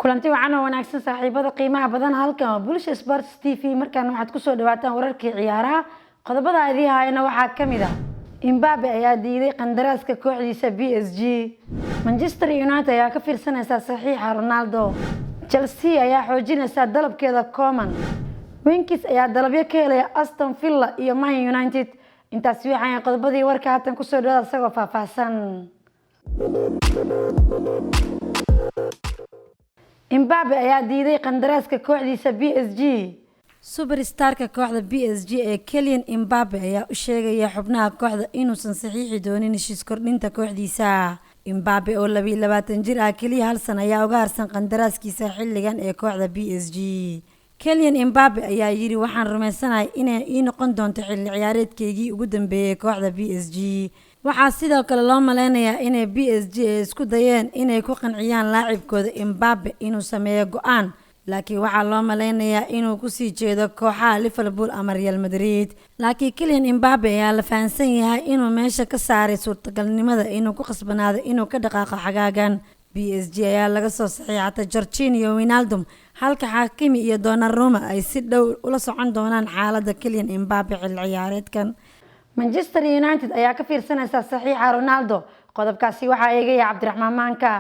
kulanti wacan oo wanaagsan saaxiibada qiimaha badan halkan waa Bulsha Sports TV markaan waxaad ku soo dhawaataan wararkii ciyaaraha qodobada ay hayna waxaa kamid ah Mbappe ayaa diiday qandaraaska kooxdiisa PSG Manchester United ayaa ka fiirsanaysa saxiixa Ronaldo Chelsea ayaa xoojinaysa dalabkeeda Coman Winkies ayaa dalabyo ka helay Aston Villa iyo Man United intaas waxaan qodobadii warka haatan ku soo dhawaada isagoo faahfaahsan Mbappe ayaa diiday qandaraaska kooxdiisa PSG superstarka kooxda PSG ee Kylian Mbappe ayaa u sheegay xubnaha kooxda inuusan saxiixi doonin heshiis kordhinta kooxdiisa Mbappe oo 22 jir ah kaliya hal sano ayaa uga harsan qandaraaskiisa xilligan ee kooxda PSG Kylian Mbappe ayaa yiri waxaan rumaysanahay inay noqon doonto xilli ciyaareedkeygii ugu dambeeyay kooxda PSG waxaa sidoo kale loo maleynayaa inay PSG isku dayeen inay ku qanciyaan laacibkooda Mbappe inuu sameeyo go'aan laakiin waxaa loo maleynayaa inuu ku sii jeedo kooxaha Liverpool ama Real Madrid laakiin Kylian Mbappe ayaa la fahansan yahay inuu meesha ka saaray suurtagalnimada inuu ku qasbanaado inuu ka dhaqaaqo xagaagan PSG ayaa laga soo saxiixatay Jorginho Wijnaldum halka Hakimi iyo Donnarumma ay si dhow ula socon doonaan xaaladda Kylian Mbappe xilli ciyaareedkan Manchester United ayaa ka fiirsanaysa saxiixa Ronaldo qodobkaasi waxa eegay Cabdiraxmaan Maanka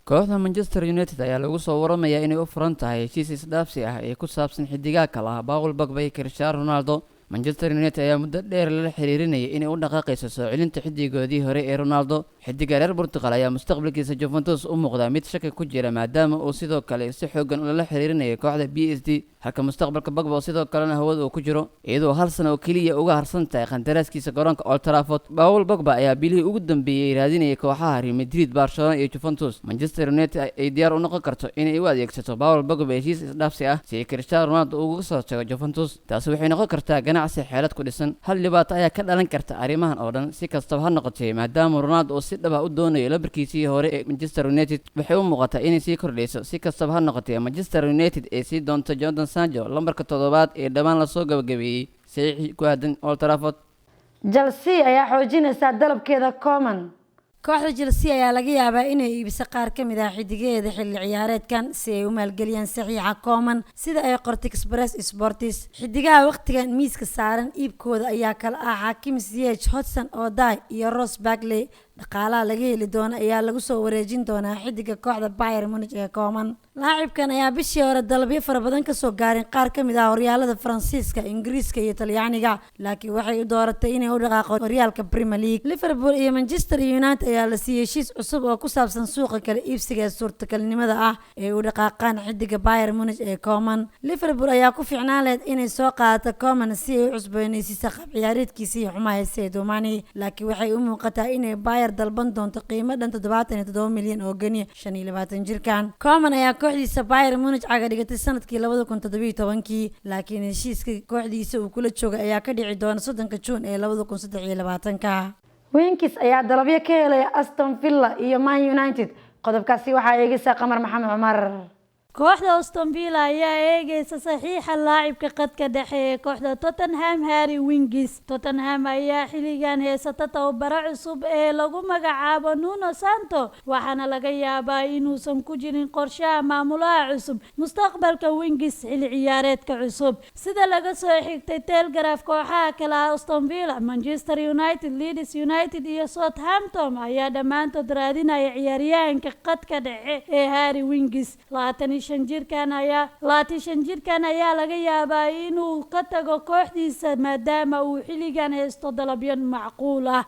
kooxda Manchester United ayaa lagu soo waramayaa inay u furan tahay heshiis isdhaafsi ah ee ku saabsan xidigaha kala Paul Pogba iyo Cristiano Ronaldo Manchester United ayaa muddo dheer la xiriirinayay inay u dhaqaaqayso soo celinta xidigoodii hore ee Ronaldo xidiga reer Portugal ayaa mustaqbalkiisa Juventus u muuqda mid shaki ku jira maadaama uu sidoo kale si xoogan ula xiriirinayo kooxda PSG halka mustaqbalka Pogba sidoo kalena hawada uu ku jiro iyadoo hal sano oo kaliya uga harsan tahay qandaraaskiisa garoonka Old Trafford Paul Pogba ayaa bilihii ugu dambeeyay raadinayay kooxaha Real Madrid Barcelona iyo Juventus Manchester United ay diyaar u noqon karto inay u adeegsato Paul Pogba heshiis isdhaafsi ah si Cristiano Ronaldo uga soo tago Juventus taasi waxay noqon kartaa ganacsi xeelad ku dhisan hal dhibaato ayaa ka dhalan karta arrimahan oo dhan si kastaba ha noqotee maadaama Ronaldo uu si dhab ah u doonayo labarkiisii hore ee Manchester United waxay u muuqataa inay sii kordhayso si kastaba ha noqotee Manchester United ee sii doonto Jadon Sancho lambarka 7 ee dhammaan la soo gabagabeeyay saxiix ku aadan Old Trafford Chelsea ayaa xoojinaysa dalabkeeda Coman kooxda Chelsea ayaa laga yaabaa inay iibso qaar ka mid ah xidigeeda xilli ciyaareedkan si ay u maalgeliyaan saxiixa Coman sida ay qortay Express Sports xidigaha waqtigan miiska saaran iibkooda ayaa kala ah Hakim Ziyech Hudson-Odoi iyo Ross Barkley dhaqaalaha laga heli doono ayaa lagu soo wareejin doonaa xidiga kooxda Bayern Munich ee Coman laacibkan ayaa bishii hore dalabyo fara badan ka soo gaarin qaar ka mid ah horyaalada Faransiiska Ingiriiska iyo Talyaaniga laakiin waxay u dooratay inay u dhaqaaqo horyaalka Premier League Liverpool iyo Manchester United ayaa la siiyay heshiis cusub oo ku saabsan suuqa kala iibsiga suurtagalnimada ah ee u dhaqaaqaan xidiga Bayern Munich ee Coman Liverpool ayaa ku fiicnaan lahayd inay soo qaadato Coman si ay u cusboonaysiiso qab ciyaareedkiisa iyo xumaha Sadio Mane laakiin waxay u muuqataa inay Bayern dalban doonto qiimo dhan 77 milyan oo gani 25 jirkan Coman ayaa kooxdiisa Bayern Munich caga dhigatay sanadkii 2017 laakiin heshiiska kooxdiisa uu kula joogay ayaa ka dhici doona 3 June ee 2023 Winkies ayaa dalabyo ka helay Aston Villa iyo Man United qodobkaasi waxa eegaysa Qamar Maxamed Cumar kooxda Aston Villa ayaa eegaysa saxiixa laacibka qadka dhexe ee kooxda Tottenham Harry Winkies Tottenham ayaa xilligan heysata tababaro cusub ee lagu magacaabo Nuno Santo waxaana laga yaabaa inuusan ku jirin qorshaha maamulaha cusub mustaqbalka Winkies xilli ciyaareedka cusub sida laga soo xigtay Telegraph kooxaha kale Aston Villa Manchester United Leeds United iyo Southampton ayaa dhamaantood raadinaya ciyaaryahanka qadka dhexe ee Harry Winkies 25 jirkan ayaa laga yaabaa inuu ka tago kooxdiisa maadaama uu xilligan haysto dalabyo macquul ah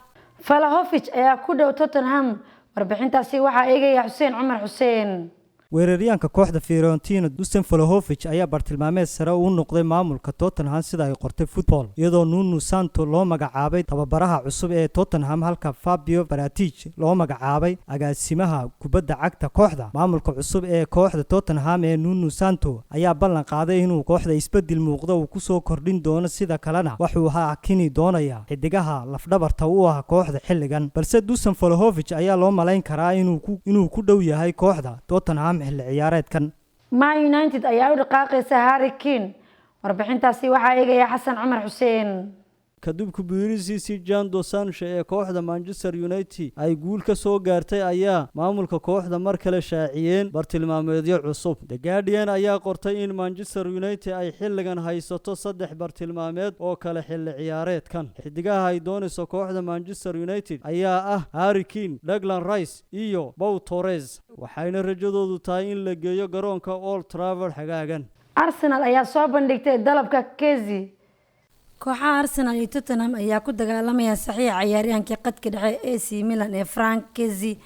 Vlahovic ayaa ku dhow Tottenham warbixintaasi waxa eegaya Xuseen Cumar Xuseen weeraryahanka kooxda Fiorentina Dusan Vlahovic ayaa bartilmaameed sare u noqday maamulka Tottenham sida ay qortay Football iyadoo Nuno Santo loo magacaabay tababaraha cusub ee Tottenham halka Fabio Paratici loo magacaabay agaasimaha kubadda cagta kooxda maamulka cusub ee kooxda Tottenham ee Nuno Santo ayaa ballan qaaday inuu kooxda isbedel muuqda uu ku soo kordhin doono sida kalena wuxuu hakini doonaya xidigaha lafdhabarta u ah kooxda xilligan balse Dusan Vlahovic ayaa loo maleyn karaa inuu ku dhow yahay kooxda Tottenham xilli ciyaareedkan Man United ayaa u dhaqaaqaysa Harry Kane warbixintaasi waxa eegaya Xasan Cumar Xuseen kadib ku biirisiisii Jadon Sancho ee kooxda Manchester United ay guul ka soo gaartay ayaa maamulka kooxda mar kale shaaciyeen bartilmaameedyo cusub. The Guardian ayaa qortay in Manchester United ay xilligan haysato 3 bartilmaameed oo kale xilli ciyaareedkan. Xidigaha ay doonayso kooxda Manchester United ayaa ah Harry Kane, Declan Rice iyo Pau Torres, waxayna rajadoodu tahay in la geeyo garoonka Old Trafford xagaagan. Arsenal ayaa soo bandhigtay dalabka Kessié. kooxaha Arsenal iyo Tottenham ayaa ku dagaalamaya saxiixa ciyaaryahanka qadka dhexe AC Milan ee Frank Kessié.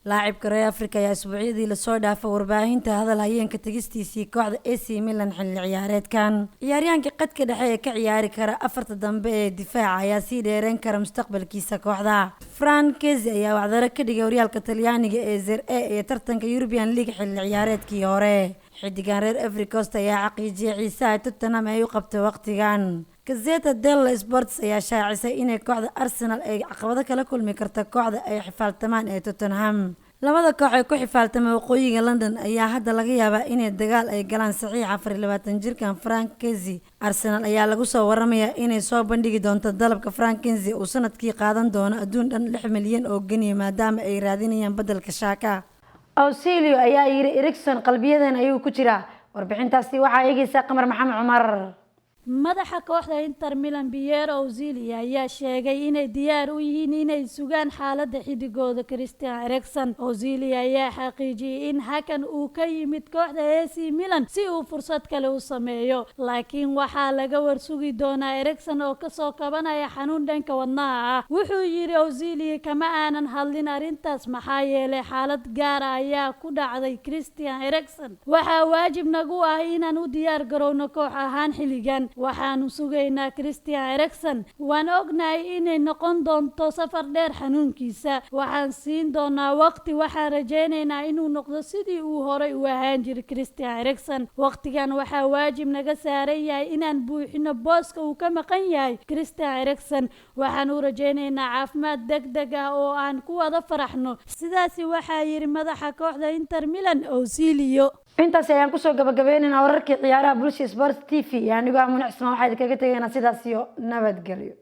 لاعبka reer Afrika ayaa isbuucyadii la soo dhaafay warbaahinta hadal hayeenka tagistiisii kooxda AC Milan xilli ciyaareedkan. ciyaaryahanka qadka dhexe ee ka ciyaari kara afarta dambe ee difaaca ayaa sii dheereen kara mustaqbalkiisa kooxda. Frank Kessié ayaa wacdaro ka dhigay horyaalka Talyaaniga ee Serie A ee tartanka European League xilli ciyaareedkii hore. xidigan reer Ivory Coast ayaa xaqiijiyay xiisaha Tottenham ay u qabtay waqtigan. Gazzetta dello Sport ayaa shaacisay inay kooxda Arsenal ay caqabado kala kulmi karto kooxda ay xifaaltamaan ee Tottenham. labada koox ee ku xifaaltamay waqooyiga London ayaa hadda laga yaabaa inay dagaal ay galaan saxiixa 24 jirkan Frank Kessié. Arsenal ayaa lagu soo waramayaa inay soo bandhigi doonto dalabka Frank Kessié uu sanadkii qaadan doono adduun dhan 6 milyan oo ginni maadaama ay raadinayaan bedelka Xhaka. Ausilio ayaa yiri Erikson qalbiyadan ayuu ku jiraa. warbixintaasi waxaa eegaysa Qamar Maxamed Cumar. madaxa kooxda Inter Milan Piero Ausilio ayaa sheegay inay diyaar u yihiin inay sugaan xaaladda xidigooda Christian Eriksen. Ausilio ayaa xaqiijiyay in hakan uu ka yimid kooxda AC Milan si uu fursad kale u sameeyo, laakiin waxaa laga warsugi doonaa Eriksen oo ka soo kabanaya xanuun dhanka wadnaha ah. wuxuu yiri Ausilio kama aanan hadlin arrintaas maxaa yeelay xaalad gaar ah ayaa ku dhacday Christian Eriksen. waxaa waajib nagu ah inaan u diyaar garowno koox ahaan xilligan. waxaanu sugaynaa Christian Eriksen. waan ognahay inay noqon doonto safar dheer xanuunkiisa. waxaan siin doonaa waqti. waxaan rajaynaynaa inuu noqdo sidii uu horey u ahaan jiray Christian Eriksen. waqtigan waxaa waajib naga saaran yahay inaan buuxino booska uu ka maqan yahay Christian Eriksen. waxaan u rajaynaynaa caafimaad degdeg ah oo aan ku wada faraxno. sidaasi waxaa yiri madaxa kooxda Inter Milan Ausilio. intaas ayaan kusoo gabagabeynayna wararkii ciyaaraha Bulsha Sports TV. anigoo Amun Cismaan waxaa idinkaga tegaynaa sidaas iyo nabadgelyo.